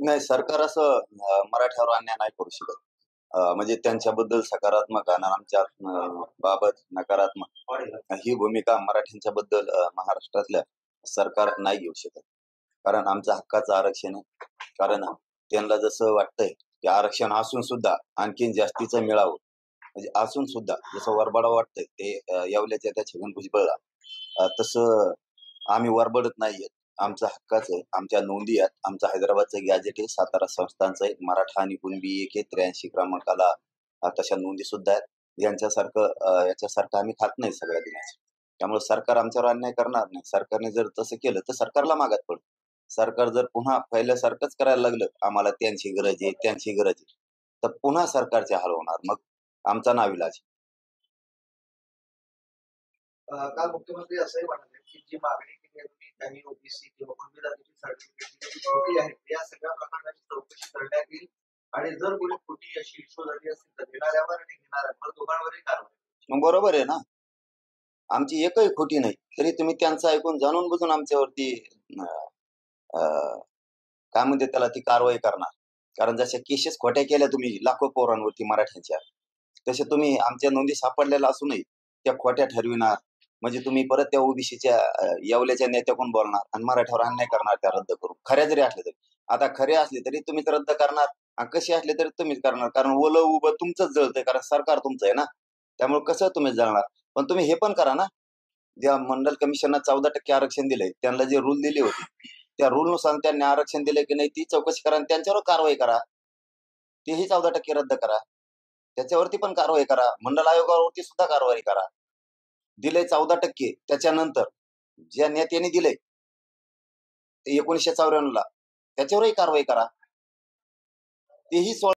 नाही, सरकार असं मराठ्यावर अन्याय नाही करू शकत. म्हणजे त्यांच्याबद्दल सकारात्मक आणि आमच्या बाबत नकारात्मक ही भूमिका मराठ्यांच्याबद्दल महाराष्ट्रातल्या सरकार नाही घेऊ शकत. कारण आमचं हक्काचं आरक्षण आहे. कारण त्यांना जसं वाटतंय की आरक्षण असून सुद्धा आणखीन जास्तीचं मिळावं, म्हणजे असून सुद्धा जसं वरबडा वाटतंय ते येवल्याच्या त्या छगन भुजबळला, तसं आम्ही वरबडत नाहीये. आमचा हक्काचं आहे. आमच्या नोंदी आहेत. आमचं हैदराबादचं गॅजेट आहे. सातारा संस्थानचं आहे. मराठा आणि कुणबी एक आहे. 83 क्रमांकाला तशा नोंदी सुद्धा आहेत. याच्यासारखं आम्ही खात नाही सगळ्या दिनाचं. त्यामुळे सरकार आमच्यावर अन्याय करणार नाही. सरकारने जर तसं केलं तर सरकारला मागात पडतं. सरकार जर पुन्हा पहिल्यासारखंच करायला लागलं, आम्हाला त्यांची गरज आहे, त्यांची गरज आहे, तर पुन्हा सरकारचे हाल होणार. मग आमचा नाविलाज. काल मुख्यमंत्री असंही म्हणाले की जी मागणी केली आहे तुम्ही त्यांनी ओबीसी किंवा कुणबी जातीची सर्टिफिकेट जी खोटी आहेत या सगळ्या प्रकरणाची चौकशी करण्यात येईल आणि जर कोणी खोटी अशी इश्यू झाली असेल तर देणाऱ्यावर आणि घेणाऱ्यावर दोघांवरही कारवाई. मग बरोबर आहे ना. आमची एकही खोटी नाही, तरी तुम्ही त्यांचं ऐकून जाणून बुजून आमच्यावरती काय म्हणते त्याला ती कारवाई करणार. कारण जशा केसेस खोट्या केल्या तुम्ही लाखो पोरांवरती मराठ्यांच्या, तसे तुम्ही आमच्या नोंदी सापडलेल्या असूनही त्या खोट्या ठरविणार. म्हणजे तुम्ही परत त्या ओबीसीच्या येवल्याच्या नेत्याकडून बोलणार आणि मराठ्यावर अन्याय करणार त्या रद्द करून. खऱ्या जरी असले तरी, आता खरे असले तरी तुम्हीच रद्द करणार आणि कसे असले तरी तुम्हीच करणार. कारण ओलं उभं तुमचंच जळतंय, कारण सरकार तुमचं आहे ना. त्यामुळे कसं तुम्ही जळणार. पण तुम्ही हे पण करा ना, ज्या मंडल कमिशननं 14% आरक्षण दिलंय, त्यांना जे रूल दिले होते त्या रूलनुसार त्यांनी आरक्षण दिले की नाही ती चौकशी करा आणि त्यांच्यावर कारवाई करा. तेही 14% रद्द करा. त्याच्यावरती पण कारवाई करा. मंडल आयोगावरती सुद्धा कारवाई करा. दिले 14%, त्याच्यानंतर ज्या नेत्याने दिले 1994 ला त्याच्यावरही कारवाई करा. तेही